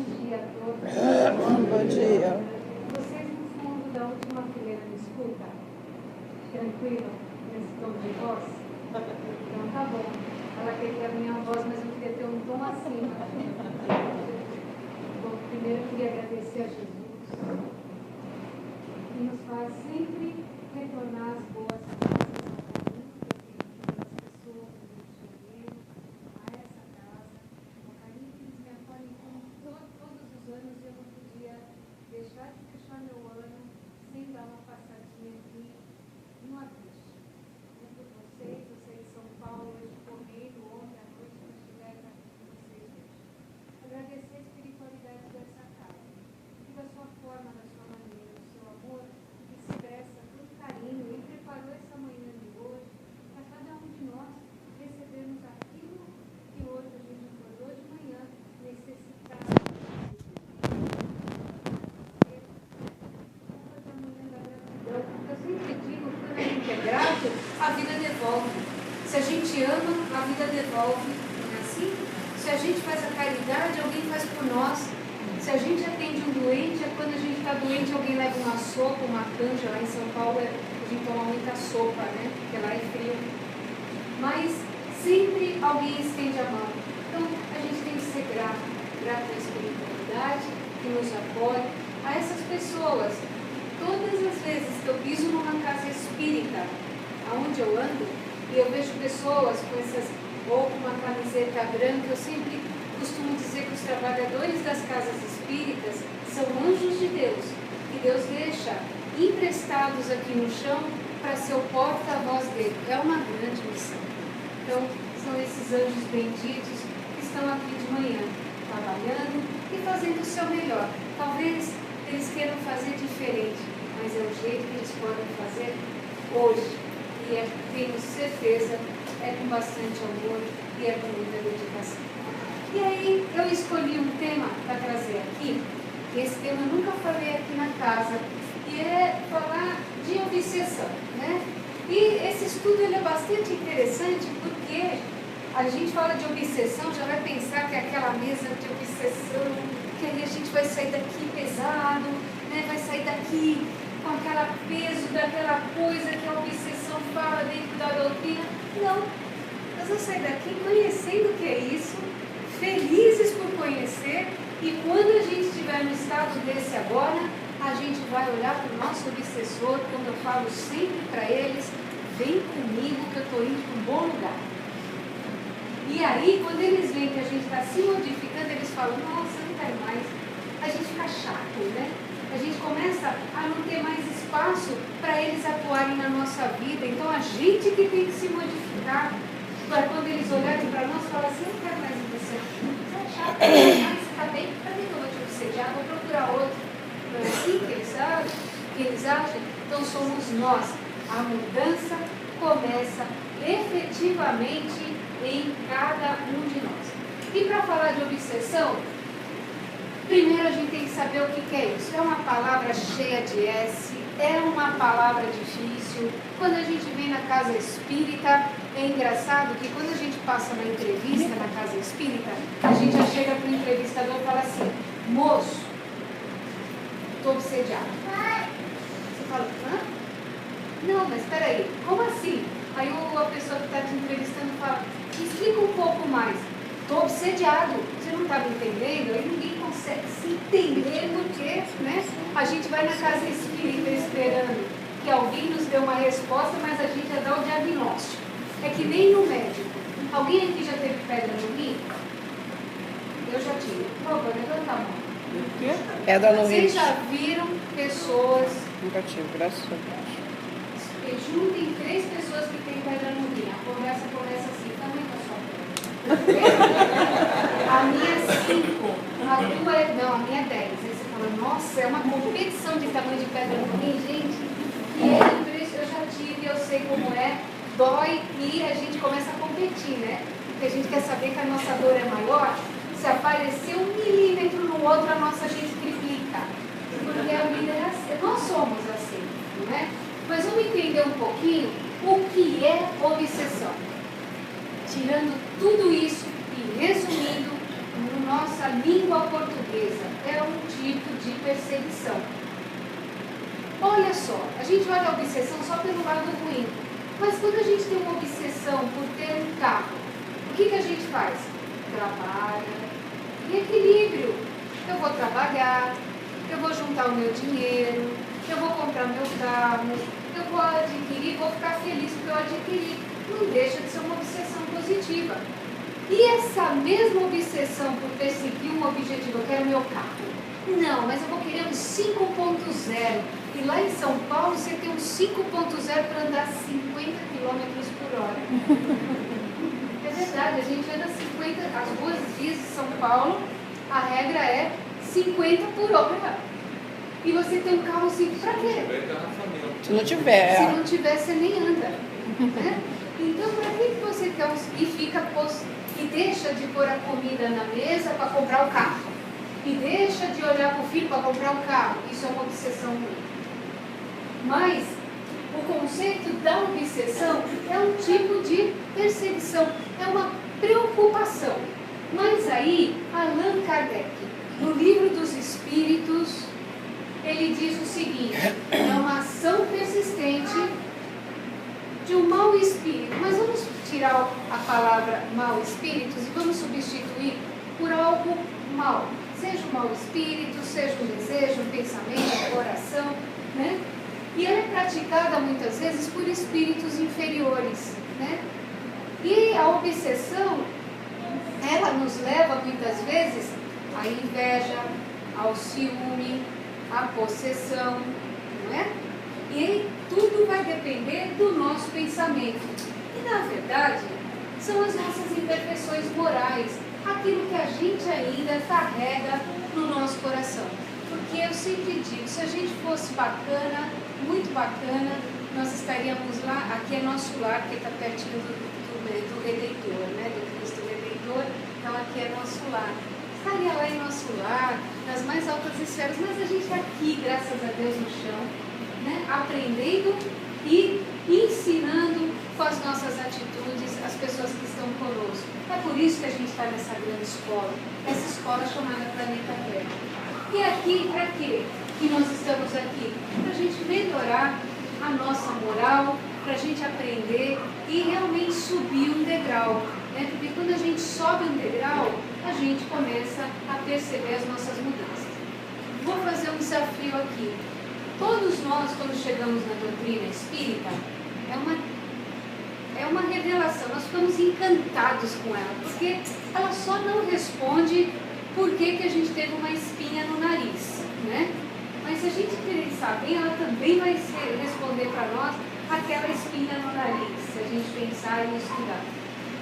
dia a todos. Bom dia. Vocês, no fundo da última fileira, me escutam? Tranquilo? Nesse tom de voz? Então tá bom. Ela queria a minha voz, mas eu queria ter um tom acima. Bom, primeiro eu queria agradecer a Jesus, que nos faz sempre retornar as boas coisas ao carinho que eu tenho das pessoas do Rio de Janeiro, a essa casa, o carinho que eles me acolhem todos os anos, e eu não podia deixar de fechar meu ano sem dar uma passadinha aqui no Abicho. Por vocês, eu sei de São Paulo, hoje correndo, ontem à noite, eu estiver aqui com vocês hoje. Agradecer a espiritualidade dessa casa, e da sua forma, da sua maneira, do seu amor, que se expressa com carinho e preparou essa manhã de hoje para cada um de nós recebermos aquilo que hoje a gente acordou de manhã necessitava. Eu sempre digo que quando a gente é grato, a vida devolve. Se a gente ama, a vida devolve. Não é assim? Se a gente faz a caridade, alguém faz por nós. Se a gente atende um doente, é quando a gente está doente, alguém leva uma sopa, uma canja. Lá em São Paulo a gente toma muita sopa, né? Porque lá é frio. Mas sempre alguém estende a mão. Então a gente tem que ser grato. Grato à espiritualidade que nos apoia, a essas pessoas. Todas as vezes que eu piso numa casa espírita, aonde eu ando, e eu vejo pessoas com essas, ou com uma camiseta branca, eu sempre costumo dizer que os trabalhadores das casas espíritas são anjos de Deus, que Deus deixa emprestados aqui no chão para ser o porta-voz dele. É uma grande missão. Então, são esses anjos benditos que estão aqui de manhã, trabalhando e fazendo o seu melhor. Talvez eles queiram fazer diferente, mas é o jeito que eles podem fazer hoje. E tenho certeza, é com bastante amor e é com muita dedicação. E aí eu escolhi um tema para trazer aqui, que esse tema eu nunca falei aqui na casa, e é falar de obsessão, né? E esse estudo ele é bastante interessante porque a gente fala de obsessão, já vai pensar que é aquela mesa de obsessão, que aí a gente vai sair daqui pesado, né? Vai sair daqui com aquele peso daquela coisa que a obsessão fala dentro da doutrina. Não, nós vamos sair daqui conhecendo o que é isso, felizes por conhecer, e quando a gente estiver no estado desse agora, a gente vai olhar para o nosso obsessor, como eu falo sempre para eles, vem comigo que eu estou indo para um bom lugar. E aí, quando eles veem que a gente está se modificando, eles falam, nossa, não quero mais. A gente fica chato, né? A gente começa a não ter mais espaço para eles atuarem na nossa vida. Então, a gente que tem que se modificar, para quando eles olharem para nós, falar assim, eu não quero mais você. Você é chato, você está bem? Para que eu vou te obsediar? Vou procurar outro. Não é assim que eles acham? Então, somos nós. A mudança começa efetivamente em cada um de nós. E para falar de obsessão, primeiro a gente tem que saber o que é isso. É uma palavra cheia de S, é uma palavra difícil. Quando a gente vem na casa espírita, é engraçado que quando a gente passa na entrevista na casa espírita, a gente já chega para o entrevistador e fala assim, moço, estou obsediado. Você fala, hã? Não, mas espera aí, como assim? Aí a pessoa que está te entrevistando fala, explica um pouco mais. Estou obsediado, você não está me entendendo? Aí ninguém consegue se entender porque, né? A gente vai na casa espírita esperando que alguém nos dê uma resposta, mas a gente já dá o diagnóstico. É que nem no médico. Alguém aqui já teve pedra no rim? Eu já tive. Por favor, levanta a mão. Pedra no rim. Vocês já viram pessoas... Nunca tive, graças a Deus. Juntem 3 pessoas que têm pedra no rim. A conversa começa assim, tamanho da sua pedra. A minha é 5, a tua é... Não, a minha é 10. Aí você fala, nossa, é uma competição de tamanho de pedra no rim, gente. E aí, eu já tive, eu sei como é, dói e a gente começa a competir, né? Porque a gente quer saber que a nossa dor é maior. Se aparecer 1 milímetro no outro, a nossa a gente triplica. Porque a vida é assim, nós somos assim, não é? Mas vamos entender um pouquinho o que é obsessão. Tirando tudo isso e resumindo, nossa língua portuguesa é um tipo de perseguição. Olha só, a gente olha a obsessão só pelo lado ruim. Mas quando a gente tem uma obsessão por ter um carro, o que a gente faz? Trabalha. Em equilíbrio. Eu vou trabalhar, eu vou juntar o meu dinheiro, eu vou comprar meu carro, eu vou adquirir, vou ficar feliz porque eu adquiri. Não deixa de ser uma obsessão positiva. E essa mesma obsessão por perseguir um objetivo, eu quero meu carro. Não, mas eu vou querer um 5.0. E lá em São Paulo você tem um 5.0 para andar 50 km por hora. É verdade, a gente anda 50, as ruas vias de São Paulo, a regra é 50 por hora. E você tem um carro assim, para quê? Se não tiver. Se não tiver, você nem anda. Né? Então, para que você quer e deixa de pôr a comida na mesa para comprar o carro? E deixa de olhar para o filho para comprar o carro? Isso é uma obsessão ruim. Mas o conceito da obsessão é um tipo de perseguição, é uma preocupação. Mas aí, Allan Kardec, no Livro dos Espíritos, ele diz o seguinte: é uma ação persistente de um mau espírito. Mas vamos tirar a palavra mau espíritos e vamos substituir por algo mau. Seja um mau espírito, seja um desejo, um pensamento, um coração, né? E ela é praticada muitas vezes por espíritos inferiores, né? E a obsessão, ela nos leva muitas vezes à inveja, ao ciúme, à possessão, não é? E aí tudo vai depender do nosso pensamento. E na verdade, são as nossas imperfeições morais, aquilo que a gente ainda carrega no nosso coração. Porque eu sempre digo, se a gente fosse bacana, muito bacana, nós estaríamos lá, aqui é nosso lar, que está pertinho do Redentor, né? Do Cristo Redentor, então aqui é nosso lar. Estaria lá em nosso lar, nas mais altas esferas, mas a gente está aqui, graças a Deus, no chão, né? Aprendendo e ensinando com as nossas atitudes as pessoas que estão conosco. É por isso que a gente está nessa grande escola, essa escola chamada Planeta Terra. E aqui, para quê que nós estamos aqui? Para a gente melhorar a nossa moral, para a gente aprender e realmente subir um degrau. Né? Porque quando a gente sobe um degrau, a gente começa a perceber as nossas mudanças. Vou fazer um desafio aqui. Todos nós, quando chegamos na doutrina espírita, é uma revelação, nós ficamos encantados com ela, porque ela só não responde por que a gente teve uma espinha no nariz, né? Mas se a gente pensar bem, ela também vai responder para nós aquela espinha no nariz, se a gente pensar e estudar.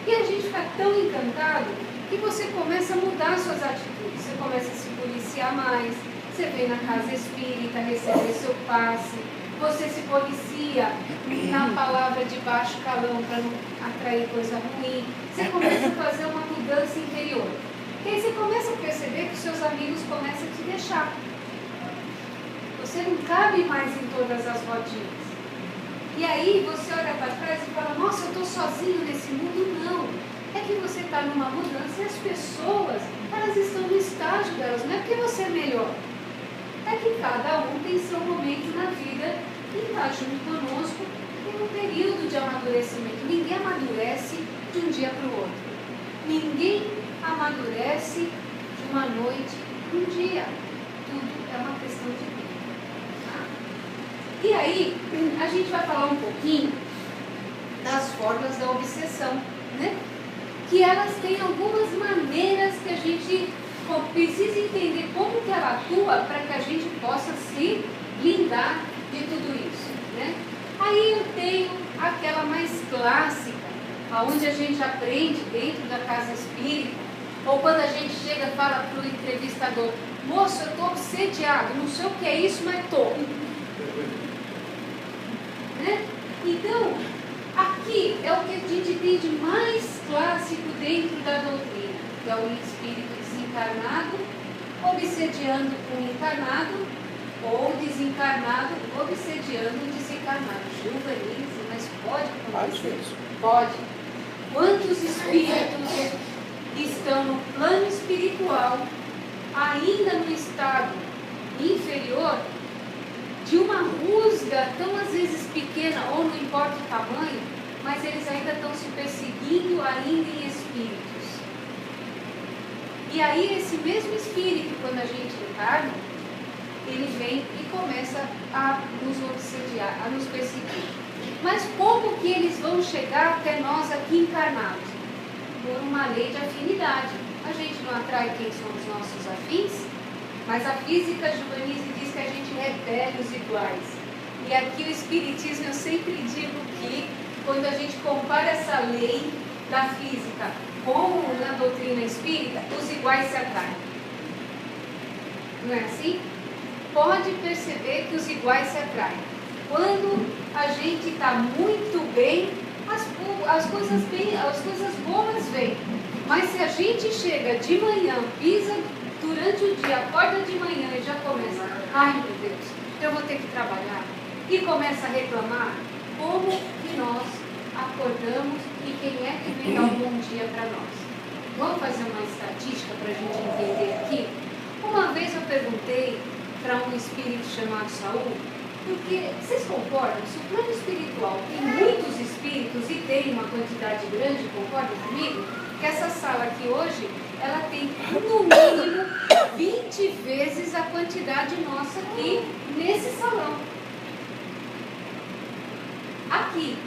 E a gente fica tão encantado que você começa a mudar suas atitudes, você começa a se policiar mais, você vem na casa espírita, receber seu passe, você se policia na palavra de baixo calão para não atrair coisa ruim, você começa a fazer uma mudança interior. E aí você começa a perceber que os seus amigos começam a te deixar. Você não cabe mais em todas as rodinhas. E aí você olha para trás e fala, nossa, eu estou sozinho nesse mundo. Não. É que você está numa mudança e as pessoas, elas estão no estágio delas. Não é porque você é melhor. É que cada um tem seu momento na vida e está junto conosco em um período de amadurecimento. Ninguém amadurece de um dia para o outro. Ninguém amadurece de uma noite para um dia. Tudo é uma questão de tempo. Tá? E aí, a gente vai falar um pouquinho das formas da obsessão, né? Que elas têm algumas maneiras que a gente precisa entender como que ela atua para que a gente possa se blindar de tudo isso, né? Aí eu tenho aquela mais clássica, onde a gente aprende dentro da casa espírita, ou quando a gente chega e fala para o entrevistador, moço, eu estou obsediado, não sei o que é isso, mas estou. Né? Então, aqui é o que a gente tem de mais clássico dentro da doutrina, que é o espírito desencarnado, obsediando o encarnado, ou desencarnado, obsediando o desencarnado. Juvenilze, mas pode acontecer? Pode. Quantos espíritos estão no plano espiritual, ainda no estado inferior, de uma rusga tão às vezes pequena, ou não importa o tamanho, mas eles ainda estão se perseguindo ainda em espíritos. E aí esse mesmo espírito, quando a gente encarna, ele vem e começa a nos obsediar, a nos perseguir. Mas como que eles vão chegar até nós aqui encarnados? Por uma lei de afinidade. A gente não atrai quem são os nossos afins, mas a física juvenil diz que a gente repele os iguais. E aqui o Espiritismo, eu sempre digo que, quando a gente compara essa lei da física com a doutrina espírita, os iguais se atraem. Não é assim? Pode perceber que os iguais se atraem. Quando a gente está muito bem, as coisas boas vêm. Mas se a gente chega de manhã, pisa durante o dia, acorda de manhã e já começa, ai meu Deus, eu vou ter que trabalhar, e começa a reclamar, como que nós acordamos e quem é que vem dar um bom dia para nós? Vamos fazer uma estatística para a gente entender aqui? Uma vez eu perguntei para um espírito chamado Saul, porque vocês concordam? Se o plano espiritual tem muitos espíritos e tem uma quantidade grande, concordam comigo? Que essa sala aqui hoje, ela tem no mínimo 20 vezes a quantidade nossa aqui nesse salão. Aqui.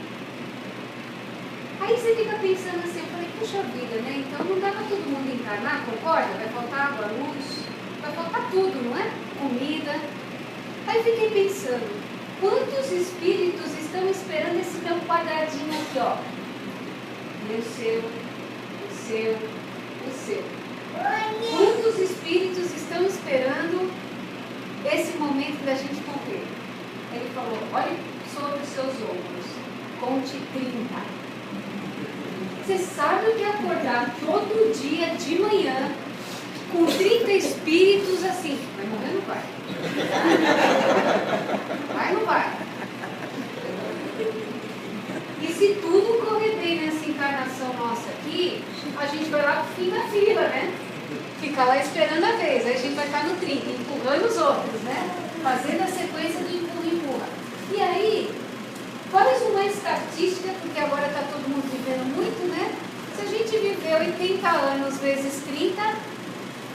Aí você fica pensando assim, eu falei, puxa vida, né? Então não dá para todo mundo encarnar, concorda? Vai faltar água, luz, vai faltar tudo, não é? Comida. Aí eu fiquei pensando, quantos espíritos estão esperando esse meu quadradinho aqui, ó? E o seu, o seu, o seu. Quantos espíritos estão esperando esse momento da gente morrer? Ele falou, olhe sobre os seus ombros, conte 30. Você sabe o que é acordar todo dia de manhã com 30 espíritos assim? Vai morrer ou não vai? Vai ou não vai? E se tudo correr bem nessa encarnação nossa aqui, a gente vai lá pro fim da fila, né? Ficar lá esperando a vez. Aí a gente vai estar no 30, empurrando os outros, né? Fazendo a sequência do empurra-empurra. E aí, faz uma estatística, porque agora está todo mundo vivendo muito, né? Se a gente viver 80 anos vezes 30,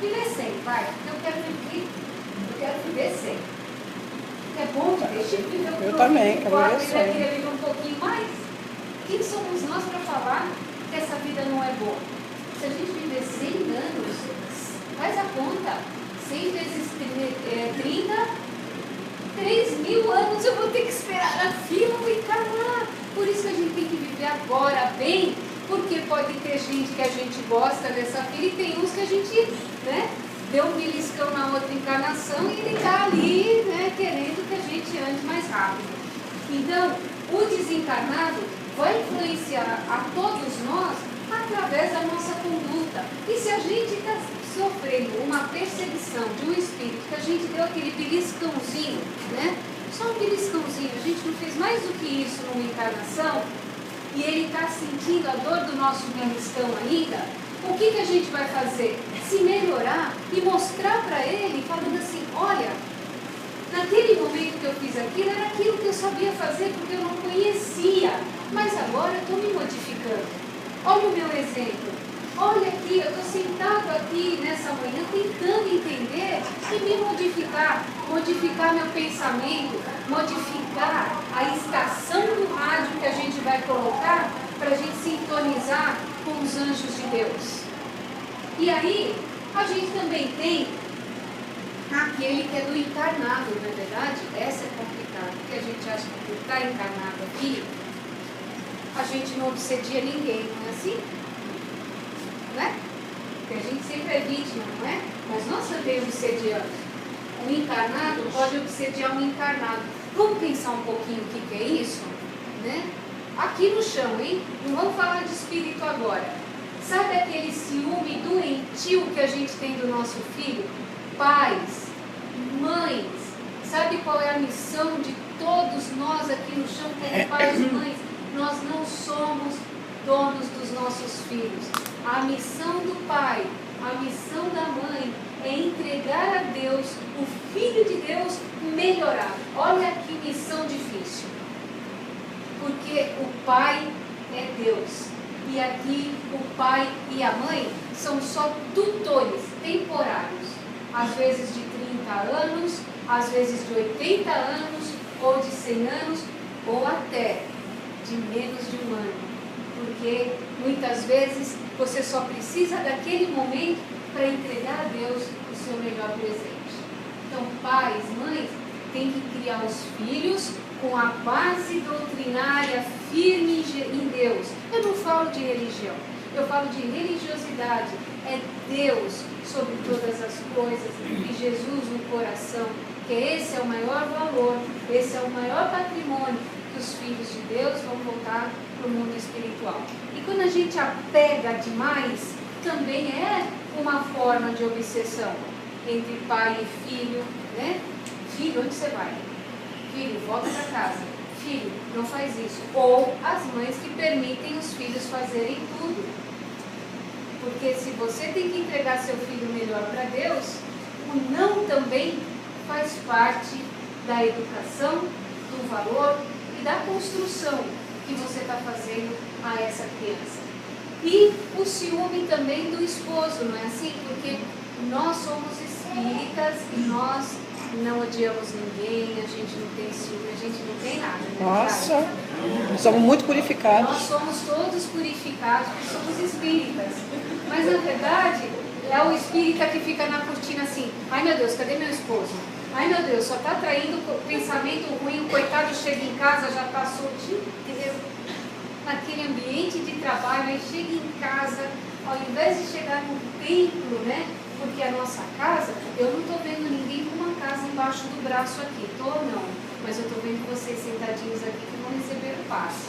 viver 100, vai. Eu quero viver 100. É bom de deixar de viver um pouquinho. Eu também, quero viver 100. Eu queria viver um pouquinho mais. Quem somos nós para falar que essa vida não é boa? Se a gente viver 100 anos, faz a conta. 100 vezes 30, 3.000 anos eu vou ter que esperar a fila para encarnar. Por isso que a gente tem que viver agora bem, porque pode ter gente que a gente gosta dessa fila e tem uns que a gente, né, deu um beliscão na outra encarnação e ele está ali, né, querendo que a gente ande mais rápido. Então, o desencarnado vai influenciar a todos nós através da nossa conduta. E se a gente está sofrendo uma perseguição de um espírito, que a gente deu aquele beliscãozinho, né? Só um beliscãozinho, a gente não fez mais do que isso numa encarnação, e ele está sentindo a dor do nosso beliscão ainda, o que a gente vai fazer? Se melhorar e mostrar para ele, falando assim, olha, naquele momento que eu fiz aquilo, era aquilo que eu sabia fazer porque eu não conhecia, mas agora eu estou me modificando. Olha o meu exemplo. Olha aqui, eu estou sentado aqui nessa manhã tentando entender e me modificar meu pensamento, modificar a estação do rádio que a gente vai colocar para a gente sintonizar com os anjos de Deus. E aí, a gente também tem aquele que é do encarnado, não é verdade? Essa é complicada, porque a gente acha que por estar encarnado aqui, a gente não obsedia ninguém, não é assim? Não é? Porque a gente sempre é vítima, não é? Mas nós também obsediamos. Um encarnado pode obsediar um encarnado. Vamos pensar um pouquinho o que é isso? Né? Aqui no chão, hein? Não vamos falar de espírito agora. Sabe aquele ciúme doentio que a gente tem do nosso filho? Pais, mães, sabe qual é a missão de todos nós aqui no chão, como pais e mães? Nós não somos donos dos nossos filhos. A missão do pai, a missão da mãe é entregar a Deus o Filho de Deus melhorado. Olha que missão difícil. Porque o pai é Deus. E aqui o pai e a mãe são só tutores temporários. Às vezes de 30 anos, às vezes de 80 anos, ou de 100 anos, ou até de menos de um ano. Porque muitas vezes você só precisa daquele momento para entregar a Deus o seu melhor presente. Então, pais, mães, têm que criar os filhos com a base doutrinária firme em Deus. Eu não falo de religião, eu falo de religiosidade. É Deus sobre todas as coisas e Jesus no coração, que esse é o maior valor, esse é o maior patrimônio que os filhos de Deus vão voltar para o mundo espiritual. E quando a gente apega demais, também é uma forma de obsessão entre pai e filho, né? Filho, onde você vai? Filho, volta para casa. Filho, não faz isso. Ou as mães que permitem os filhos fazerem tudo. Porque se você tem que entregar seu filho melhor para Deus, o não também faz parte da educação, do valor e da construção que você está fazendo a essa criança. E o ciúme também do esposo, não é assim? Porque nós somos espíritas e nós não odiamos ninguém, a gente não tem ciúme, a gente não tem nada. Né? Nossa, somos muito purificados. Nós somos todos purificados, porque somos espíritas. Mas na verdade, é o espírita que fica na cortina assim: ai meu Deus, cadê meu esposo? Ai meu Deus, só está traindo pensamento ruim, o coitado chega em casa, já passou o dia inteiro naquele ambiente de trabalho, aí chega em casa, ao invés de chegar no templo, né? Porque a nossa casa, eu não estou vendo ninguém com uma casa embaixo do braço aqui, estou não, mas eu estou vendo vocês sentadinhos aqui que vão receber o passe.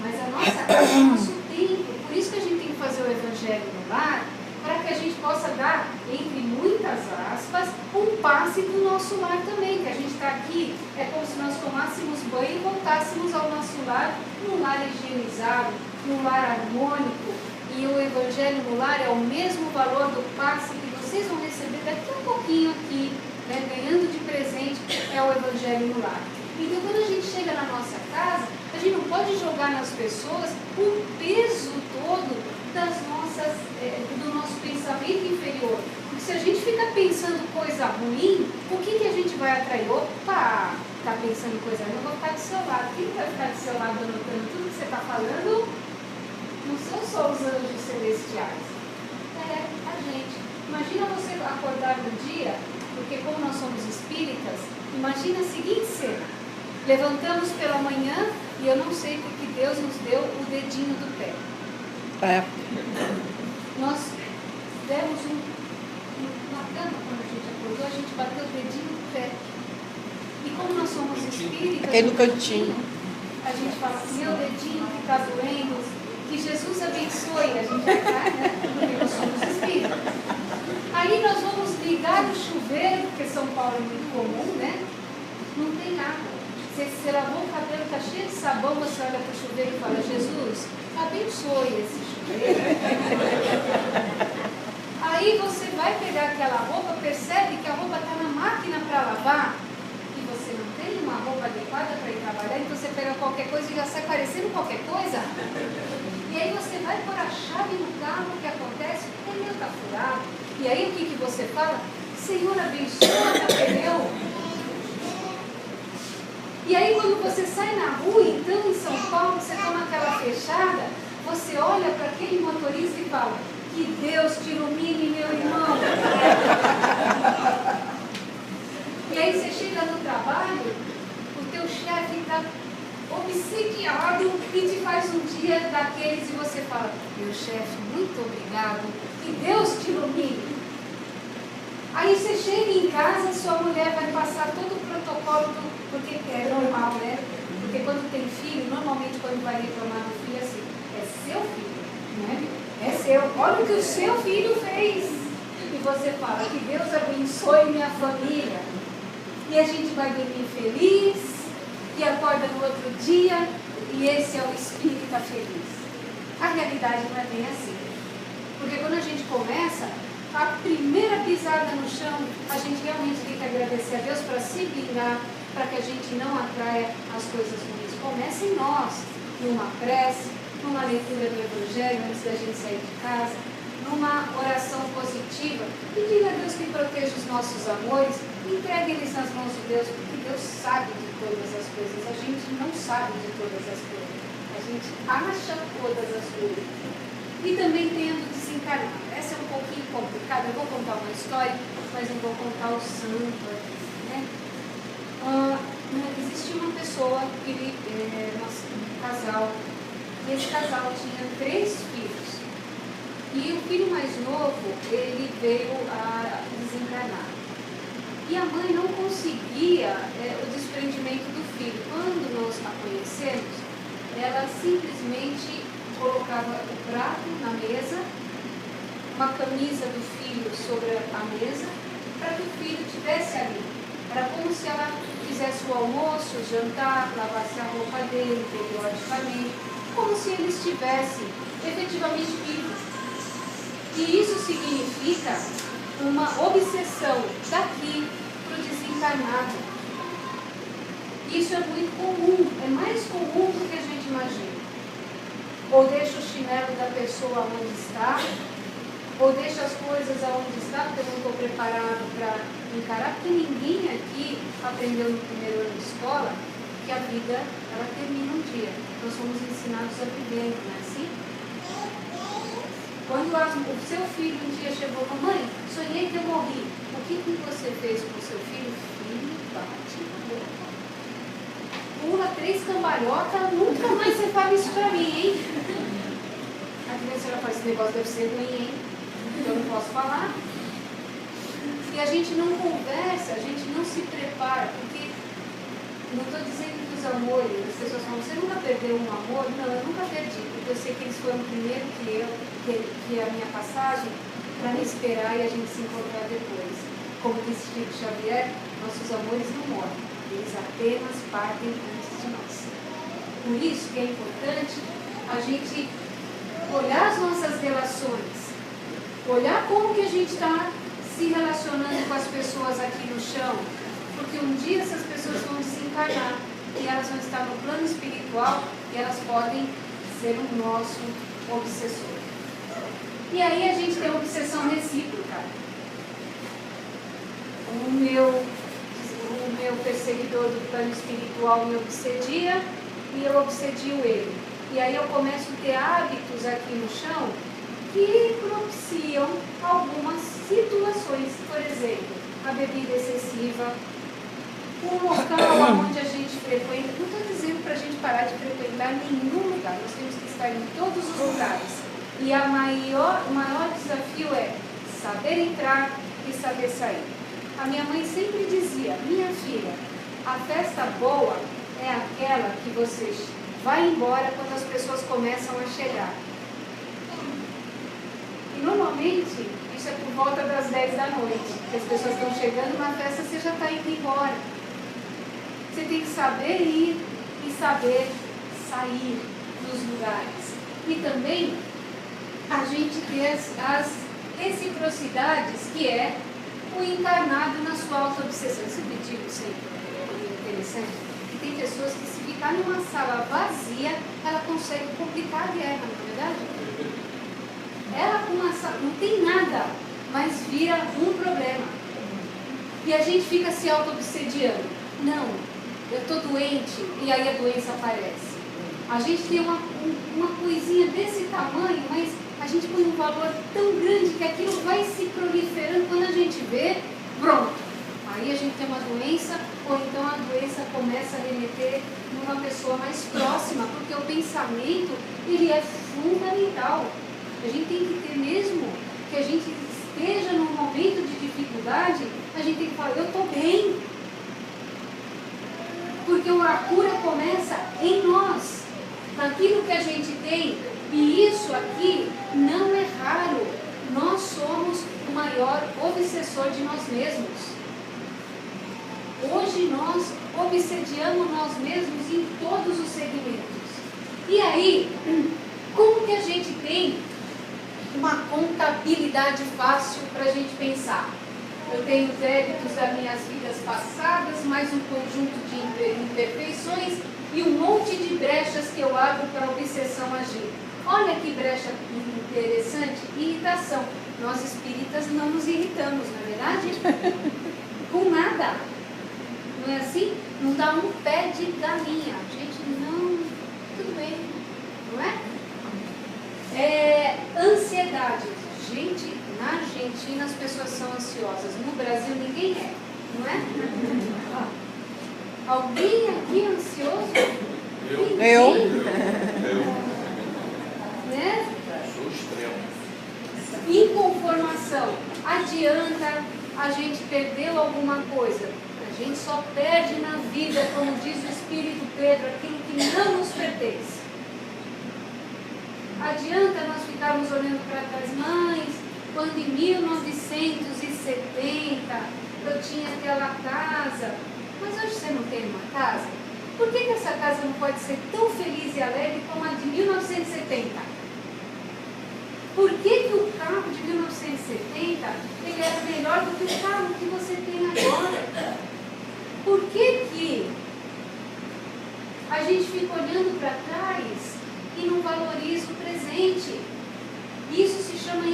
Mas a nossa casa é o nosso templo, por isso que a gente tem que fazer o evangelho no lar, para que a gente possa dar, entre muitas aspas, um passe para o nosso lar também, que a gente está aqui, é como se nós tomássemos banho e voltássemos ao nosso lar, num lar higienizado, num lar harmônico, e o evangelho no lar é o mesmo valor do passe que vocês vão receber daqui a pouquinho aqui, né, ganhando de presente, é o evangelho no lar. Então, quando a gente chega na nossa casa, a gente não pode jogar nas pessoas o peso todo do nosso pensamento inferior. Porque se a gente fica pensando coisa ruim, o que a gente vai atrair? Opa, está pensando coisa ruim, eu vou ficar do seu lado. Quem vai ficar do seu lado anotando tudo que você está falando? Não são só os anjos celestiais. É a gente. Imagina você acordar no dia, porque como nós somos espíritas, imagina a seguinte cena. Levantamos pela manhã e eu não sei porque Deus nos deu o dedinho do pé. É. Nós demos na cama, quando a gente acordou, a gente bateu o dedinho no pé. E como nós somos espíritas, Aquele no cantinho. A gente fala, meu dedinho que está doendo, que Jesus abençoe. A gente vai, né? Porque nós somos espíritas. Aí nós vamos ligar o chuveiro, porque São Paulo é muito comum, né? Não tem água. Você lavou o cabelo, está cheio de sabão, você olha para o chuveiro e fala, Jesus, abençoe esse chuveiro. Aí você vai pegar aquela roupa, percebe que a roupa está na máquina para lavar e você não tem uma roupa adequada para ir trabalhar, então você pega qualquer coisa e já sai parecendo qualquer coisa. E aí você vai pôr a chave no carro, o que acontece? O pneu está furado. E aí o que você fala? Senhor, abençoa o pneu. E aí quando você sai na rua, então em São Paulo, você toma aquela fechada, você olha para aquele motorista e fala, que Deus te ilumine, meu irmão. E aí você chega no trabalho, o teu chefe está obsediado e te faz um dia daqueles e você fala, meu chefe, muito obrigado, que Deus te ilumine. Aí você chega em casa, sua mulher vai passar todo o protocolo, porque é normal, né? Porque quando tem filho, normalmente quando vai reclamar do filho, é assim, é seu filho, né? É seu, olha o que o seu filho fez. E você fala, que Deus abençoe minha família. E a gente vai dormir feliz, e acorda no outro dia, e esse é o espírita feliz. A realidade não é bem assim. Porque quando a gente começa, a primeira pisada no chão, a gente realmente tem que agradecer a Deus para se blindar, para que a gente não atraia as coisas ruins. Começa em nós, numa prece, numa leitura do Evangelho antes da gente sair de casa, numa oração positiva, pedindo a Deus que proteja os nossos amores, entregue eles nas mãos de Deus, porque Deus sabe de todas as coisas, a gente não sabe de todas as coisas, a gente acha todas as coisas. E também tendo desencarnado. Essa é um pouquinho complicada, eu vou contar uma história, mas não vou contar o santo aqui, né? Existia uma pessoa, um casal, e esse casal tinha 3 filhos. E o filho mais novo, ele veio a desencarnar. E a mãe não conseguia o desprendimento do filho. Quando nós a conhecemos, ela simplesmente colocava o prato na mesa, uma camisa do filho sobre a mesa, para que o filho estivesse ali. Era como se ela fizesse o almoço, o jantar, lavasse a roupa dele periodicamente, como se ele estivesse efetivamente vivo. E isso significa uma obsessão daqui para o desencarnado. Isso é muito comum, é mais comum do que a gente imagina. Ou deixa o chinelo da pessoa onde está, ou deixa as coisas aonde está, porque eu não estou preparado para encarar, porque ninguém aqui aprendeu no primeiro ano de escola que a vida, ela termina um dia. Nós somos ensinados a viver, não é assim? Quando o seu filho um dia chegou, mamãe, sonhei que eu morri. O que você fez com o seu filho? Filho, bate na boca. Pula 3 cambalhotas, nunca mais você fala isso pra mim, hein? A criança ela faz esse negócio, deve ser ruim, hein? Eu não posso falar. E a gente não conversa, a gente não se prepara, porque não estou dizendo que os amores, as pessoas falam, você nunca perdeu um amor? Não, eu nunca perdi, porque eu sei que eles foram primeiro que a minha passagem, para me esperar e a gente se encontrar depois. Como disse Chico Xavier, nossos amores não morrem. Eles apenas partem antes de nós. Por isso que é importante a gente olhar as nossas relações, olhar como que a gente está se relacionando com as pessoas aqui no chão, porque um dia essas pessoas vão desencarnar e elas vão estar no plano espiritual e elas podem ser o nosso obsessor. E aí a gente tem uma obsessão recíproca. O meu perseguidor do plano espiritual me obsedia e eu obsedio ele. E aí eu começo a ter hábitos aqui no chão que propiciam algumas situações. Por exemplo, a bebida excessiva, o local onde a gente frequenta. Não estou dizendo para a gente parar de frequentar nenhum lugar, nós temos que estar em todos os lugares. E o maior desafio é saber entrar e saber sair. A minha mãe sempre dizia, minha filha, a festa boa é aquela que você vai embora quando as pessoas começam a chegar. E normalmente, isso é por volta das 10 da noite, que as pessoas estão chegando na festa, você já está indo embora. Você tem que saber ir e saber sair dos lugares. E também, a gente ter as reciprocidades, que é o encarnado na sua auto-obsessão. Esse pedido sempre é interessante, que tem pessoas que se ficar numa sala vazia, ela consegue complicar a guerra, não é verdade? Ela com uma sala, não tem nada, mas vira um problema. E a gente fica se auto-obsediando. Não, eu estou doente, e aí a doença aparece. A gente tem uma coisinha desse tamanho, mas a gente põe um valor tão grande que aquilo vai se proliferando. Quando a gente vê, pronto. Aí a gente tem uma doença, ou então a doença começa a remeter numa pessoa mais próxima, porque o pensamento, ele é fundamental. A gente tem que ter, mesmo que a gente esteja num momento de dificuldade, a gente tem que falar, eu estou bem. Porque a cura começa em nós, naquilo que a gente tem. E isso aqui não é raro. Nós somos o maior obsessor de nós mesmos. Hoje nós obsediamos nós mesmos em todos os segmentos. E aí, como que a gente tem uma contabilidade fácil para a gente pensar. Eu tenho os débitos das minhas vidas passadas, mais um conjunto de imperfeições e um monte de brechas que eu abro para a obsessão agir. Olha que brecha interessante, irritação. Nós espíritas não nos irritamos, não é verdade? Com nada. Não é assim? Não dá um pé de galinha. Gente, não, tudo bem, não é? Ansiedade. Gente, na Argentina as pessoas são ansiosas. No Brasil ninguém é, não é? Alguém aqui é ansioso? Eu. Né? Sou extremo. Inconformação. Adianta a gente perdeu alguma coisa? A gente só perde na vida, como diz o Espírito Pedro, aquilo que não nos pertence. Adianta nós ficarmos olhando para as mães, quando em 1970 eu tinha aquela casa, mas hoje você não tem uma casa? Por que essa casa não pode ser tão feliz e alegre como a de 1970? Por que o carro de 1970 ele era melhor do que o carro que você tem agora? Por que a gente fica olhando para trás e não valoriza o presente? Isso se chama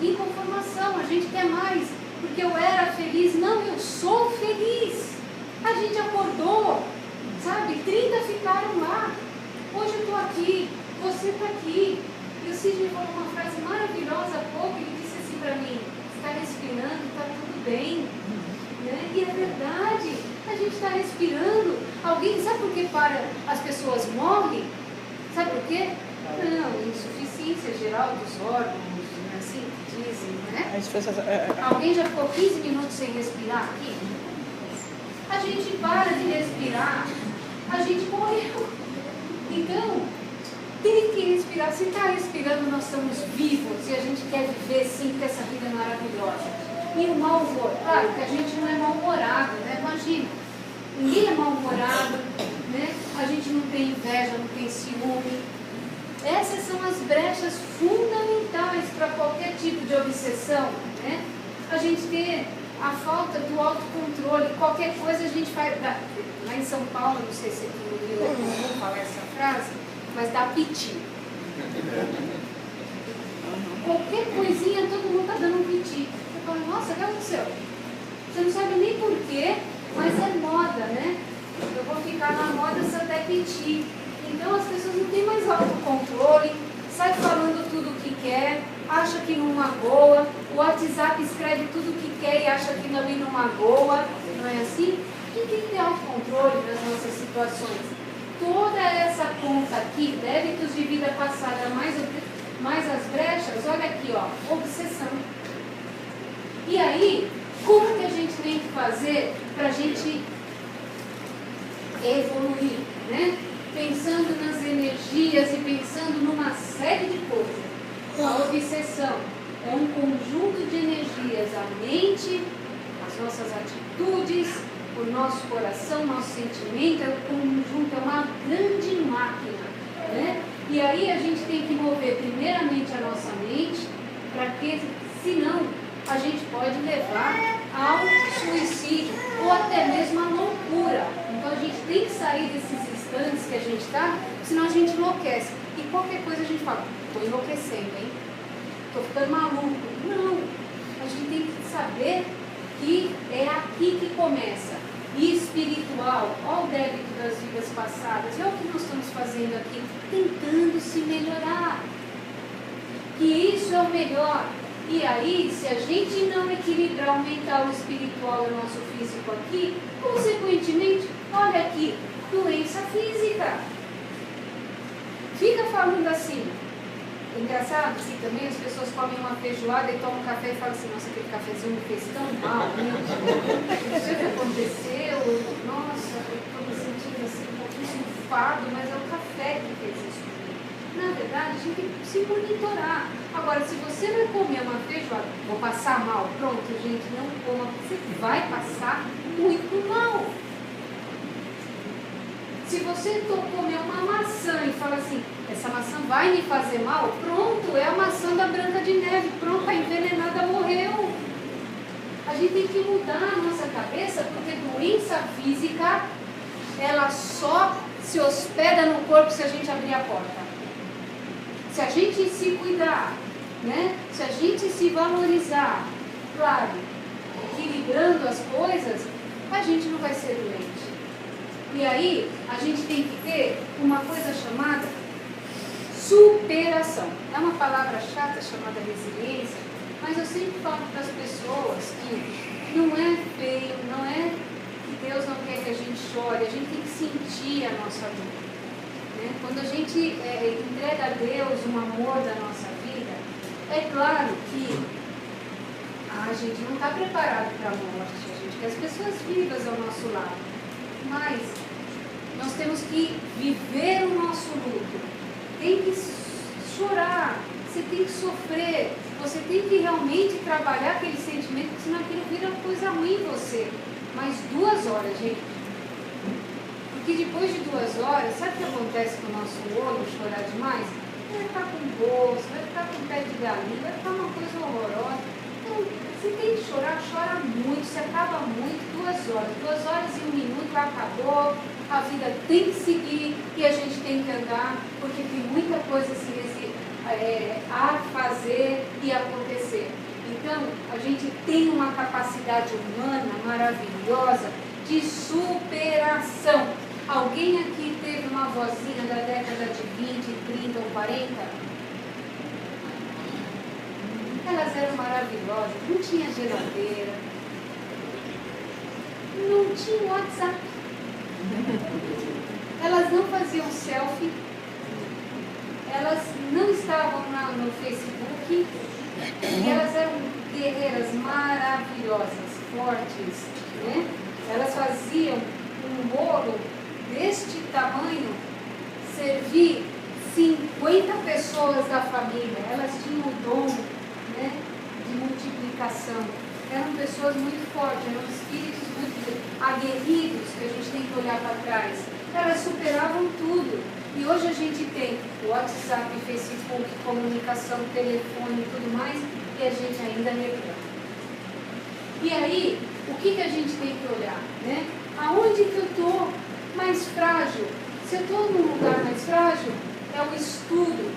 inconformação. A gente quer mais, porque eu era feliz. Não, eu sou feliz. A gente acordou, sabe? 30 ficaram lá. Hoje eu estou aqui, você está aqui. E o Sidney falou uma frase maravilhosa há pouco. Ele disse assim para mim: está respirando, está tudo bem. Né? E é verdade, a gente está respirando. Alguém sabe por que as pessoas morrem? Sabe por quê? Não, insuficiência geral dos órgãos, assim que dizem, né? Alguém já ficou 15 minutos sem respirar aqui? A gente para de respirar, a gente morreu. Então, tem que respirar. Se está respirando, nós estamos vivos e a gente quer viver sim, porque essa vida é maravilhosa. E o mau humor, claro que a gente não é mal-humorado, né? Imagina, ninguém é mal-humorado, né? A gente não tem inveja, não tem ciúme. Essas são as brechas fundamentais para qualquer tipo de obsessão, né? A gente ter a falta do autocontrole, qualquer coisa a gente faz. Lá em São Paulo, não sei se aqui no Rio é comum falar essa frase, mas dá piti. Qualquer coisinha, todo mundo está dando um piti. Você fala, nossa, o que aconteceu? Você não sabe nem porquê, mas é moda, né? Eu vou ficar na moda se até piti. Então as pessoas não têm mais autocontrole, sai falando tudo o que quer, acha que não magoa, o WhatsApp escreve tudo o que quer e acha que também não magoa, não é assim? A gente tem que ter autocontrole nas nossas situações. Toda essa conta aqui, débitos de vida passada mais as brechas, olha aqui, ó, obsessão. E aí, como que a gente tem que fazer para a gente evoluir, né? Pensando nas energias e pensando numa série de coisas. A obsessão é um conjunto de energias, a mente, as nossas atitudes, o nosso coração, nosso sentimento, é um conjunto, é uma grande máquina, né? E aí a gente tem que mover primeiramente a nossa mente, para que, senão, a gente pode levar ao suicídio ou até mesmo à loucura. Então a gente tem que sair desses instantes que a gente está, senão a gente enlouquece. E qualquer coisa a gente fala, estou enlouquecendo, hein? Estou ficando maluco. Não, a gente tem que saber que é aqui que começa. E espiritual, olha o débito das vidas passadas, é o que nós estamos fazendo aqui, tentando se melhorar. Que isso é o melhor. E aí, se a gente não equilibrar o mental e o espiritual e o nosso físico aqui, consequentemente, olha aqui, doença física. Fica falando assim. Engraçado que também as pessoas comem uma feijoada e tomam café e falam assim, nossa, aquele cafezinho me fez tão mal, né? Não sei o que aconteceu, nossa, eu estou me sentindo assim um pouquinho sulfado, mas é o café que fez isso. Na verdade, a gente tem que se monitorar. Agora, se você vai comer uma feijoada, vou passar mal, pronto, gente, não coma, você vai passar muito mal. Se você comer uma maçã e fala assim, essa maçã vai me fazer mal? Pronto, é a maçã da Branca de Neve, pronto, a envenenada morreu. A gente tem que mudar a nossa cabeça, porque doença física, ela só se hospeda no corpo se a gente abrir a porta. Se a gente se cuidar, né? Se a gente se valorizar, claro, equilibrando as coisas, a gente não vai ser doente. E aí, a gente tem que ter uma coisa chamada superação. É uma palavra chata chamada resiliência, mas eu sempre falo para as pessoas que não é feio, não é que Deus não quer que a gente chore, a gente tem que sentir a nossa dor. Né? Quando a gente entrega a Deus um amor da nossa vida, é claro que a gente não está preparado para a morte, a gente quer as pessoas vivas ao nosso lado, mas nós temos que viver o nosso luto, tem que chorar, você tem que sofrer, você tem que realmente trabalhar aquele sentimento, porque senão aquilo vira coisa ruim em você. Mas 2 horas, gente. Porque depois de 2 horas, sabe o que acontece com o nosso olho, chorar demais? Vai ficar com bolsa, vai ficar com pé de galinha, vai ficar uma coisa horrorosa. Então, você tem que chorar, chora muito, se acaba muito, 2 horas. 2 horas e 1 minuto, acabou, a vida tem que seguir e a gente tem que andar, porque tem muita coisa a fazer e acontecer. Então, a gente tem uma capacidade humana maravilhosa de superação. Alguém aqui teve uma vozinha da década de 20, 30 ou 40? Elas eram maravilhosas, não tinha geladeira, não tinha WhatsApp, elas não faziam selfie, elas não estavam no Facebook, e elas eram guerreiras maravilhosas, fortes, né? Elas faziam um bolo deste tamanho, servir 50 pessoas da família. Elas tinham o dom, né, de multiplicação. Eram pessoas muito fortes, eram espíritos muito aguerridos, que a gente tem que olhar para trás. Elas superavam tudo. E hoje a gente tem WhatsApp, Facebook, comunicação, telefone e tudo mais, e a gente ainda reclama. E aí, o que a gente tem que olhar? Né? Aonde que eu estou mais frágil? Se eu estou num lugar mais frágil, é o estudo.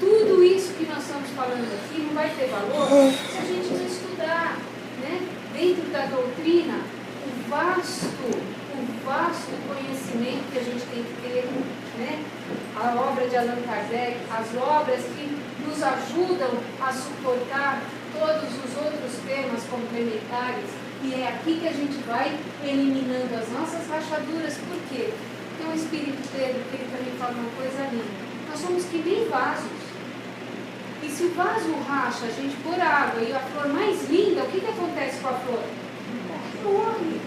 Tudo isso que nós estamos falando aqui não vai ter valor se a gente não estudar. Né? Dentro da doutrina, o vasto conhecimento que a gente tem que ter, né? A obra de Allan Kardec, as obras que nos ajudam a suportar todos os outros temas complementares, e é aqui que a gente vai eliminando as nossas rachaduras. Por quê? Tem um Espírito Pedro que ele também fala uma coisa linda. Nós somos que nem vasos. E se o vaso racha, a gente pôr água e a flor mais linda, o que acontece com a flor? Morre.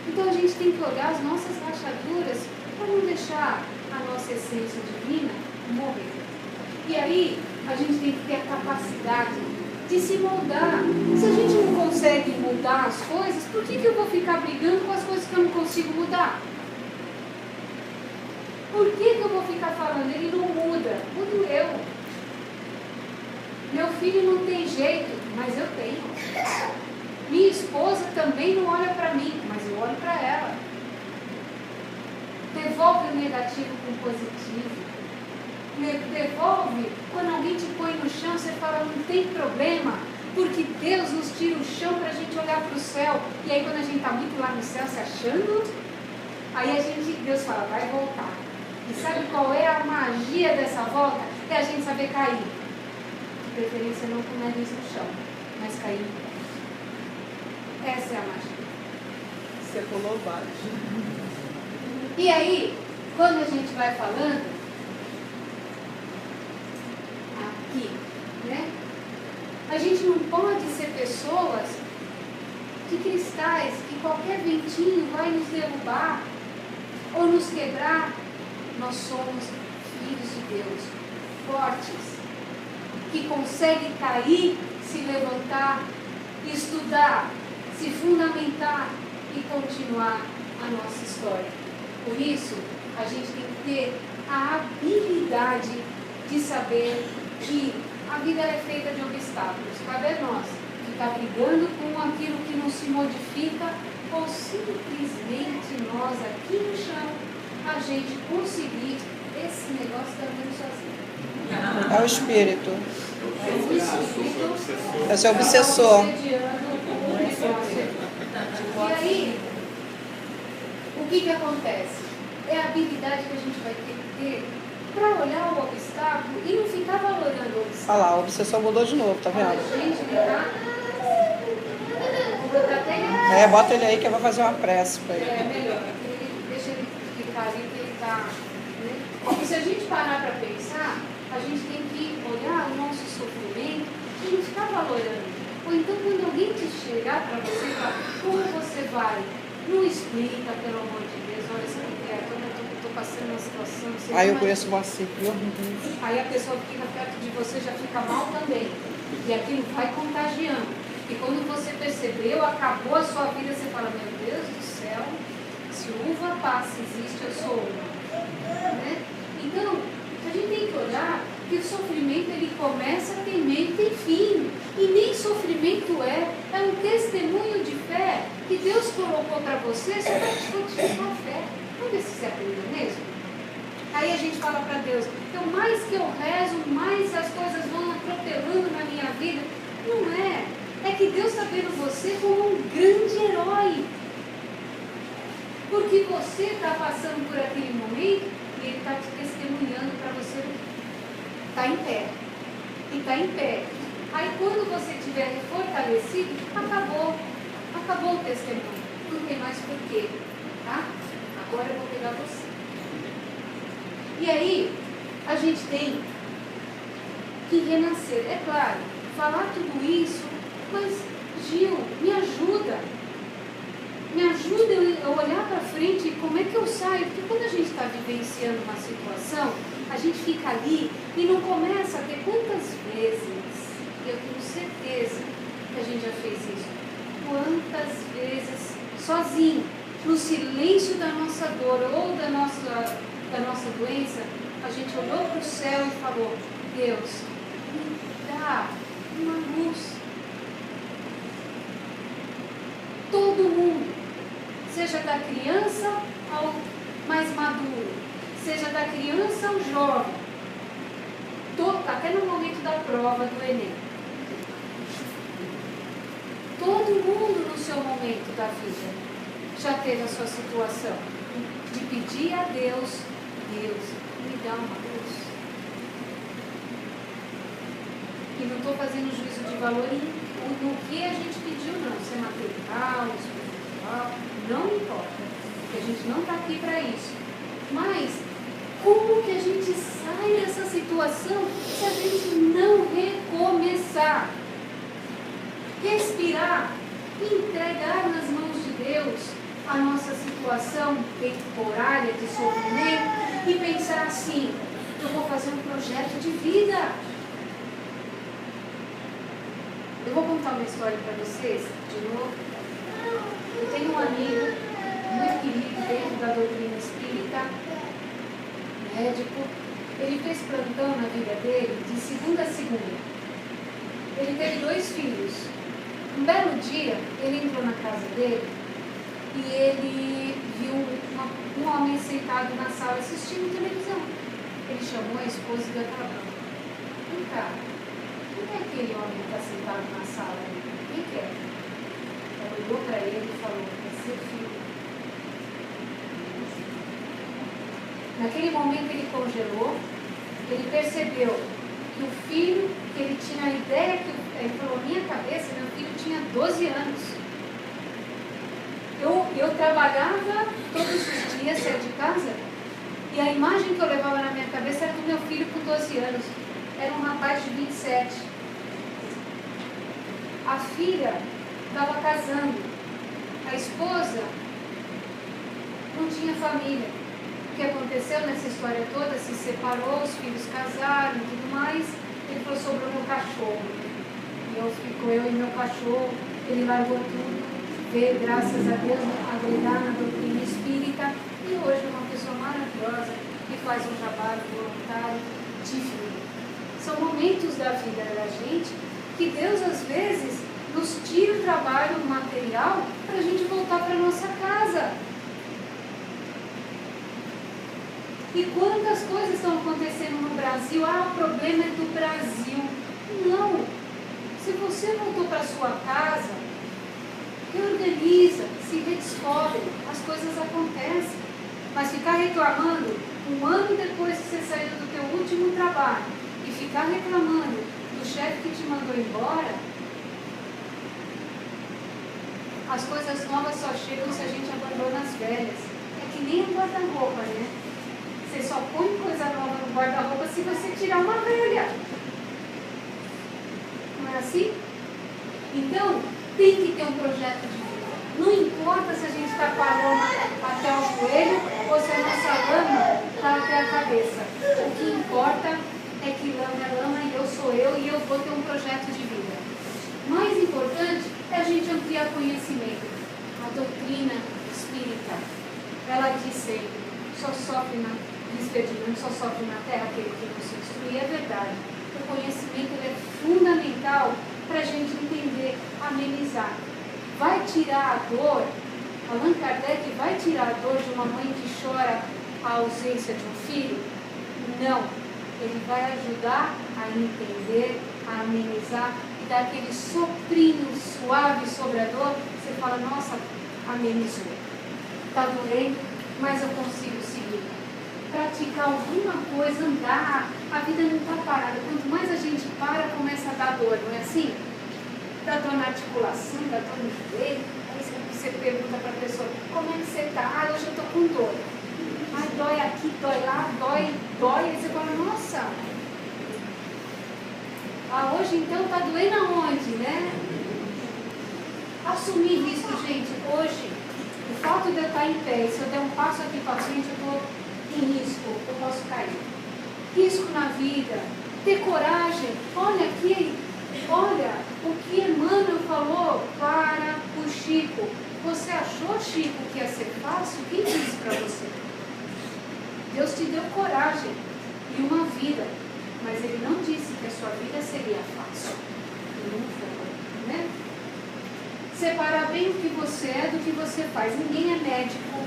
Então a gente tem que olhar as nossas rachaduras para não deixar a nossa essência divina morrer. E aí a gente tem que ter a capacidade de se moldar. Se a gente não consegue mudar as coisas, por que eu vou ficar brigando com as coisas que eu não consigo mudar? Por que eu vou ficar falando? Ele não muda, mudo eu. Meu filho não tem jeito, mas eu tenho. Minha esposa também não olha para mim, mas eu olho para ela. Devolve o negativo com o positivo. Devolve, quando alguém te põe no chão, você fala, não tem problema, porque Deus nos tira o chão para a gente olhar para o céu. E aí quando a gente está muito lá no céu se achando, aí Deus fala, vai voltar. E sabe qual é a magia dessa volta? É a gente saber cair. De preferência não com o nariz no chão, mas cair em pé. Essa é a magia. Você pulou baixo. E aí, quando a gente vai falando, aqui, né? A gente não pode ser pessoas de cristais que qualquer ventinho vai nos derrubar ou nos quebrar. Nós somos filhos de Deus, fortes, que conseguem cair, se levantar, estudar, se fundamentar e continuar a nossa história. Por isso, a gente tem que ter a habilidade de saber que a vida é feita de obstáculos. Cabe a nós ficar brigando com aquilo que não se modifica, ou simplesmente nós aqui no chão, a gente conseguir esse negócio está andando sozinho. É o espírito. É o espírito. É seu obsessor. E aí, o que acontece? É a habilidade que a gente vai ter que ter para olhar o obstáculo e não ficar valorando o obstáculo. Olha lá, o obsessor mudou de novo, tá vendo? Gente, ele tá... Vou botar até ele... É, bota ele aí que eu vou fazer uma prece pra ele. É melhor, deixa ele ficar ali que ele está... Né? E se a gente parar para pensar, a gente tem que olhar o nosso sofrimento e não ficar valorando. Ou então quando alguém te chegar para você e falar, como você vai? Não explica, pelo amor de Deus, olha, você não quer, eu estou passando uma situação... Aí eu conheço uma assim, viu? Aí a pessoa fica perto de você já fica mal também. E aquilo vai contagiando. E quando você percebeu, acabou a sua vida, você fala, meu Deus do céu, se uva passa, existe, eu sou uma. Né? Então, a gente tem que olhar que o sofrimento ele começa, tem meio e tem fim. E nem sofrimento é um testemunho de fé que Deus colocou para você só para te fortificar a fé. Vamos ver se você aprendeu mesmo? Aí a gente fala para Deus, então mais que eu rezo, mais as coisas vão atropelando na minha vida. Não é. É que Deus está vendo você como um grande herói. Porque você está passando por aquele momento e Ele está te testemunhando para você estar em pé. E está em pé. Aí quando você estiver fortalecido, acabou o testemunho. Não tem mais porquê. Tá? Agora eu vou pegar você. E aí, a gente tem que renascer. É claro, falar tudo isso, mas, Gil, me ajuda. Me ajuda a olhar para frente e como é que eu saio. Porque quando a gente está vivenciando uma situação, a gente fica ali e não começa a ter quantas vezes, eu tenho certeza que a gente já fez isso, quantas vezes sozinho, no silêncio da nossa dor ou da nossa doença, a gente olhou para o céu e falou, Deus, me dá uma luz. Todo mundo, seja da criança ao mais maduro, seja da criança ao jovem, até no momento da prova do Enem. Todo mundo no seu momento da vida já teve a sua situação de pedir a Deus, Deus, me dá uma luz. E não estou fazendo juízo de valor no que a gente pediu, não. Se é material, espiritual, não importa. Porque a gente não está aqui para isso. Mas, como que a gente sai dessa situação se a gente não recomeçar? Respirar, entregar nas mãos de Deus a nossa situação temporária de sofrimento e pensar assim, eu vou fazer um projeto de vida. Eu vou contar uma história para vocês, de novo. Eu tenho um amigo muito querido dentro da doutrina espírita, médico. Ele fez plantão na vida dele de segunda a segunda. Ele teve 2 filhos. Um belo dia, ele entrou na casa dele e ele viu um homem sentado na sala assistindo televisão. Ele chamou a esposa e deu aquela bronca. Vem cá, quem é aquele homem que está sentado na sala ali? Quem que é? Ela olhou para ele e falou, é seu filho. Naquele momento ele congelou, ele percebeu que o filho, que ele tinha a ideia, ele falou, minha cabeça, meu filho tinha 12 anos. Eu trabalhava todos os dias, saía de casa, e a imagem que eu levava na minha cabeça era do meu filho com 12 anos. Era um rapaz de 27. A filha estava casando. A esposa não tinha família. O que aconteceu nessa história toda? Se separou, os filhos casaram e tudo mais. Ele falou, sobrou meu cachorro. E ficou eu e meu cachorro. Ele largou tudo. Veio, graças a Deus, agregar na doutrina espírita. E hoje é uma pessoa maravilhosa. e faz um trabalho voluntário divino. São momentos da vida da gente que Deus às vezes nos tira o trabalho material para a gente voltar para a nossa casa. E quantas coisas estão acontecendo no Brasil? Ah, o problema é do Brasil. Não. Se você voltou para a sua casa, reorganiza, se redescobre, as coisas acontecem. Mas ficar reclamando um ano depois que você saiu do teu último trabalho e ficar reclamando do chefe que te mandou embora, as coisas novas só chegam se a gente abandona as velhas. É que nem um guarda-roupa, né? Você só põe coisa nova no guarda-roupa se você tirar uma velha. Não é assim? Então, tem que ter um projeto de vida. Não importa se a gente está com a lama até o joelho ou se a nossa lama está até a cabeça. O que importa é que lama é lama e eu sou eu e eu vou ter um projeto de vida. Mais importante é a gente ampliar conhecimento. A doutrina espírita, ela diz sempre, só sofre na terra aquele que não se instrui. É verdade. O conhecimento é fundamental para a gente entender, amenizar. Vai tirar a dor, Allan Kardec vai tirar a dor de uma mãe que chora a ausência de um filho? Não. Ele vai ajudar a entender, a amenizar e dar aquele soprinho suave sobre a dor. Você fala, nossa, amenizou. Está doendo, mas eu consigo seguir. Praticar alguma coisa, andar, a vida não está parada. Quanto mais a gente para, começa a dar dor, não é assim? Dá dor na articulação, dá dor no joelho. Aí você pergunta para a pessoa, como é que você está? Ah, hoje eu estou com dor. Ai, dói aqui, dói lá, dói. Aí você fala, nossa. Ah, hoje então está doendo aonde, né? Assumir risco, gente. Hoje, o fato de eu estar em pé, se eu der um passo aqui para frente, eu estou em risco, eu posso cair. Risco na vida, ter coragem. Olha aqui, olha o que Emmanuel falou para o Chico. Você achou, Chico, que ia ser fácil? Quem disse para você? Deus te deu coragem e uma vida, mas Ele não disse que a sua vida seria fácil. Ele não foi, né? Separar bem o que você é do que você faz. Ninguém é médico,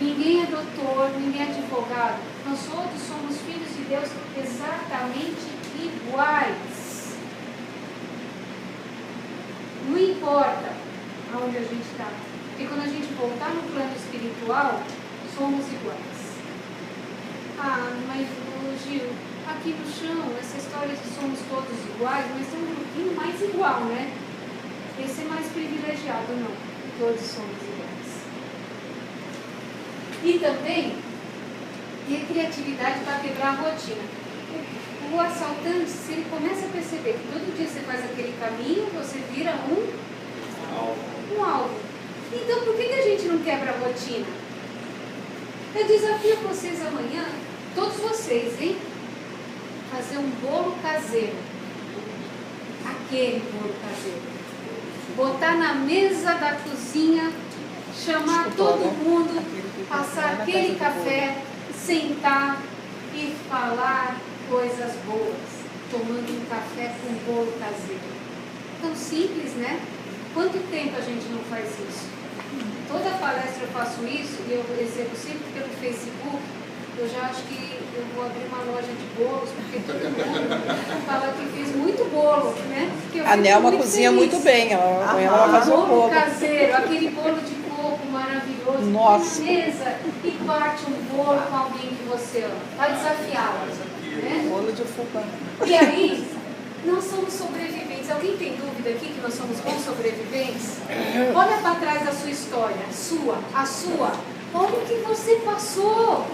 ninguém é doutor, ninguém é advogado. Nós todos somos filhos de Deus exatamente iguais. Não importa aonde a gente está, porque quando a gente voltar no plano espiritual, somos iguais. Ah, mas Gil, aqui no chão, essa história de somos todos iguais, mas tem um grupinho mais igual, né? Esse é mais privilegiado, não. Todos somos iguais. E também ter criatividade para quebrar a rotina. O assaltante, se ele começa a perceber que todo dia você faz aquele caminho, você vira um alvo. Então, por que a gente não quebra a rotina? Eu desafio vocês amanhã, todos vocês, hein? Fazer um bolo caseiro. Aquele bolo caseiro. Botar na mesa da cozinha, chamar todo mundo, passar aquele café, sentar e falar coisas boas, tomando um café com bolo caseiro. Tão simples, né? Quanto tempo a gente não faz isso? Toda palestra eu faço isso e eu recebo sempre pelo Facebook. Eu já acho que eu vou abrir uma loja de bolos, porque todo mundo fala que fiz muito bolo, né? A Nelma cozinha feliz. muito bem, ela vai fazer um bolo bolo. caseiro, aquele bolo de coco maravilhoso. Nossa. Na mesa e parte um bolo com alguém que você ama. Vai desafiá-la, né? Bolo de fubá. E aí, nós somos sobreviventes. Alguém tem dúvida aqui que nós somos bons sobreviventes? Olha para trás da sua história, a sua. Olha o que você passou.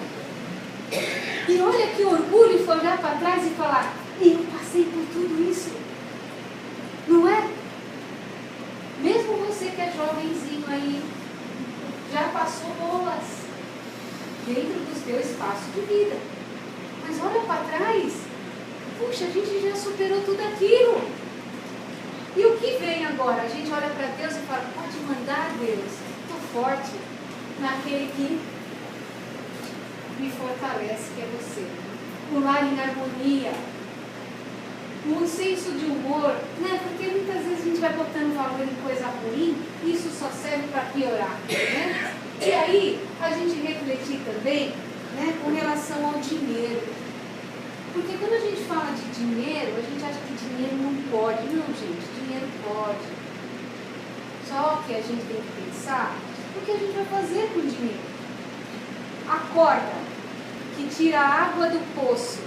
E olha que orgulho foi olhar para trás e falar, eu passei por tudo isso. Não é? Mesmo você que é jovenzinho aí, já passou bolas dentro do seu espaço de vida. Mas olha para trás, puxa, a gente já superou tudo aquilo. E o que vem agora? A gente olha para Deus e fala, pode mandar, Deus, estou forte naquele que me fortalece, que é você. Um lar em harmonia. Um senso de humor, né? Porque muitas vezes a gente vai botando valor em coisa ruim, e isso só serve para piorar, né? E aí, a gente refletir também, né, com relação ao dinheiro. Porque quando a gente fala de dinheiro, a gente acha que dinheiro não pode. Não, gente, dinheiro pode. Só que a gente tem que pensar o que a gente vai fazer com o dinheiro. A corda que tira a água do poço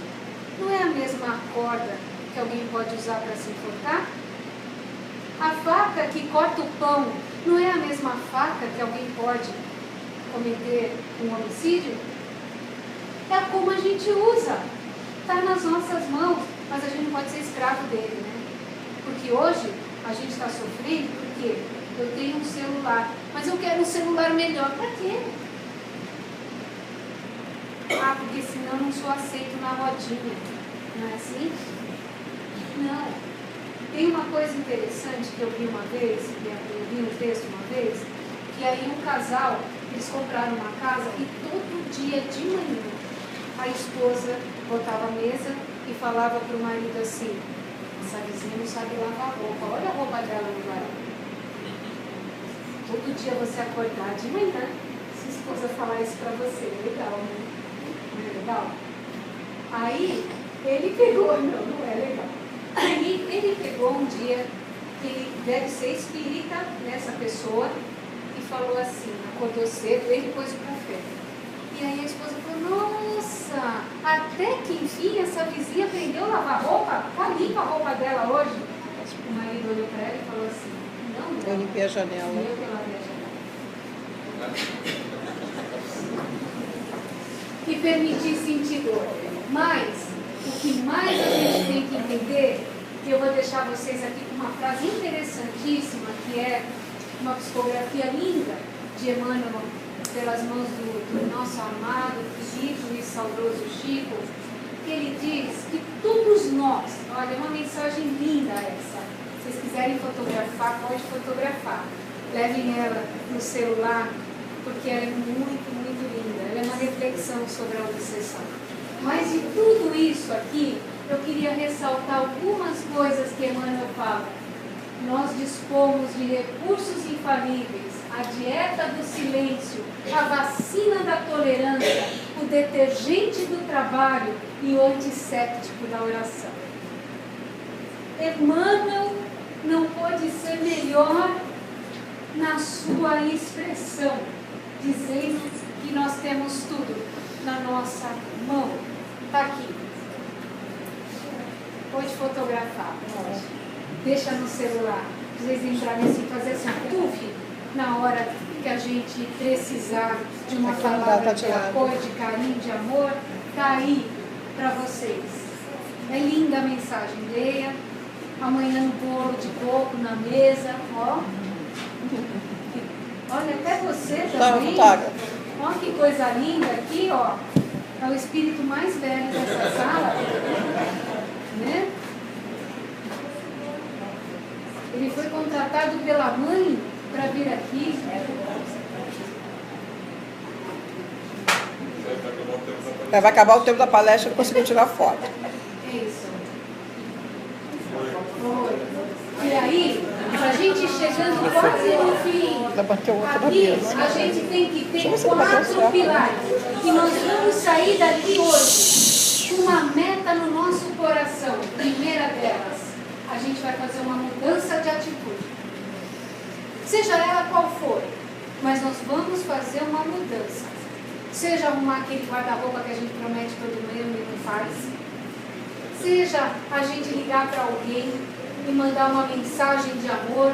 não é a mesma corda que alguém pode usar para se enforcar? A faca que corta o pão não é a mesma faca que alguém pode cometer um homicídio? É como a gente usa. Está nas nossas mãos, mas a gente não pode ser escravo dele, né? Porque hoje a gente está sofrendo porque eu tenho um celular, mas eu quero um celular melhor. Para quê? Ah, porque senão eu não sou aceito na rodinha. Não é assim? Não. Tem uma coisa interessante que eu vi uma vez, eu vi um texto uma vez, que aí um casal, eles compraram uma casa e todo dia de manhã a esposa botava a mesa e falava para o marido assim: essa vizinha não sabe lavar roupa, olha a roupa dela no varal. Todo dia você acordar de manhã, se a esposa falar isso para você, é legal, né? Não é legal? Aí ele pegou, não é legal. Aí ele pegou um dia, que deve ser espírita nessa pessoa, e falou assim, acordou cedo, ele pôs o café. E aí a esposa falou: nossa, até que enfim essa vizinha aprendeu a lavar roupa? Tá limpa a roupa dela hoje? O marido olhou para ela e falou assim: não, Eu limpei a janela. eu que lavei a janela. E permitir sentir dor. Mas, o que mais a gente tem que entender, que eu vou deixar vocês aqui com uma frase interessantíssima, que é uma psicografia linda de Emmanuel, pelas mãos do nosso amado, querido e saudoso Chico, que ele diz que todos nós, olha, é uma mensagem linda essa, se vocês quiserem fotografar, pode fotografar, levem ela no celular, porque ela é muito, muito linda, ela é uma reflexão sobre a obsessão. Mas de tudo isso aqui, eu queria ressaltar algumas coisas que Emmanuel fala. Nós dispomos de recursos infalíveis, a dieta do silêncio, a vacina da tolerância, o detergente do trabalho e o antisséptico da oração. Emmanuel não pode ser melhor na sua expressão, dizendo que nós temos tudo na nossa mão. Está aqui. Pode fotografar, pode. Deixa no celular. Vocês entrarem assim, fazer assim, puff, na hora que a gente precisar de uma palavra de apoio, de carinho, de amor, está aí para vocês. É linda a mensagem. Leia. Amanhã no bolo de coco na mesa, ó. Olha, até você também. Ó, que coisa linda aqui, ó. É o espírito mais velho dessa sala, né? Ele foi contratado pela mãe para vir aqui. Vai acabar o tempo da palestra, eu consigo tirar foto. É isso. Foi. E aí, a gente chegando quase no fim, aqui a gente tem que ter 4 pilares. E nós vamos sair daqui hoje com uma meta no nosso coração. Primeira delas, a gente vai fazer uma mudança de atitude. Seja ela qual for, mas nós vamos fazer uma mudança. Seja arrumar aquele guarda-roupa que a gente promete todo mês e não faz. Seja a gente ligar para alguém e mandar uma mensagem de amor.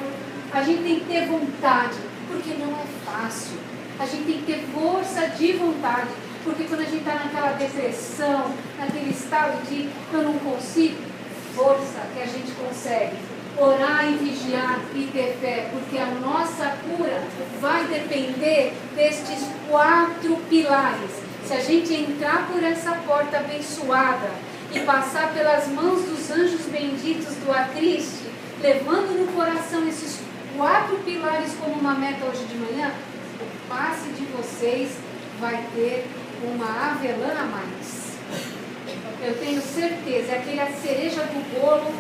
A gente tem que ter vontade, porque não é fácil. A gente tem que ter força de vontade, porque quando a gente está naquela depressão, naquele estado de eu não consigo, força que a gente consegue. Orar e vigiar e ter fé, porque a nossa cura vai depender destes 4 pilares. Se a gente entrar por essa porta abençoada e passar pelas mãos dos anjos benditos do Acriste, levando no coração esses 4 pilares como uma meta hoje de manhã, o passe de vocês vai ter uma avelã a mais. Eu tenho certeza, é aquela cereja do bolo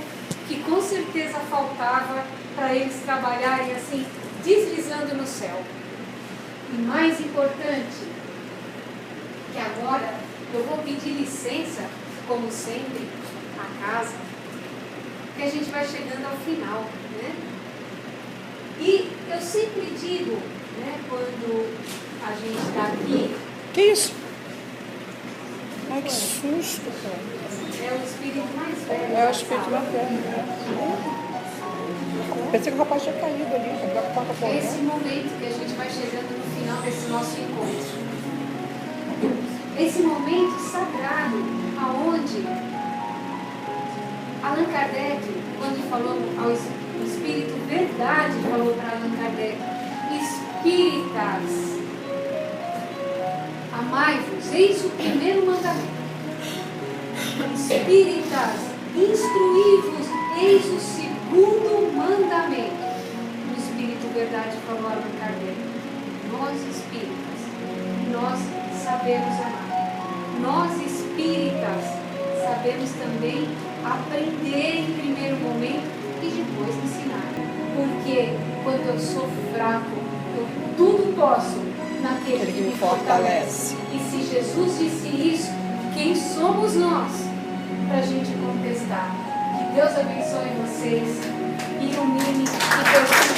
que com certeza faltava para eles trabalharem assim, deslizando no céu. E mais importante, que agora eu vou pedir licença, como sempre, à casa, que a gente vai chegando ao final, né? E eu sempre digo, né, quando a gente está aqui... Que isso? Ai, que susto, cara. É o espírito mais velho. É o espírito mais velho. Pensei que o rapaz tinha caído ali. É esse momento que a gente vai chegando no final desse nosso encontro. Esse momento sagrado, aonde Allan Kardec, quando falou o Espírito Verdade, falou para Allan Kardec: espíritas, amai-vos, eis o primeiro mandamento. Espíritas, instruí-vos, eis o segundo mandamento. O Espírito Verdade falou a Allan Kardec: nós espíritas, nós sabemos amar. Nós espíritas sabemos também aprender em primeiro momento e depois ensinar. Porque quando eu sou fraco, eu tudo posso naquele que me fortalece. E se Jesus disse isso, quem somos nós para a gente contestar? Que Deus abençoe vocês, ilumine e Deus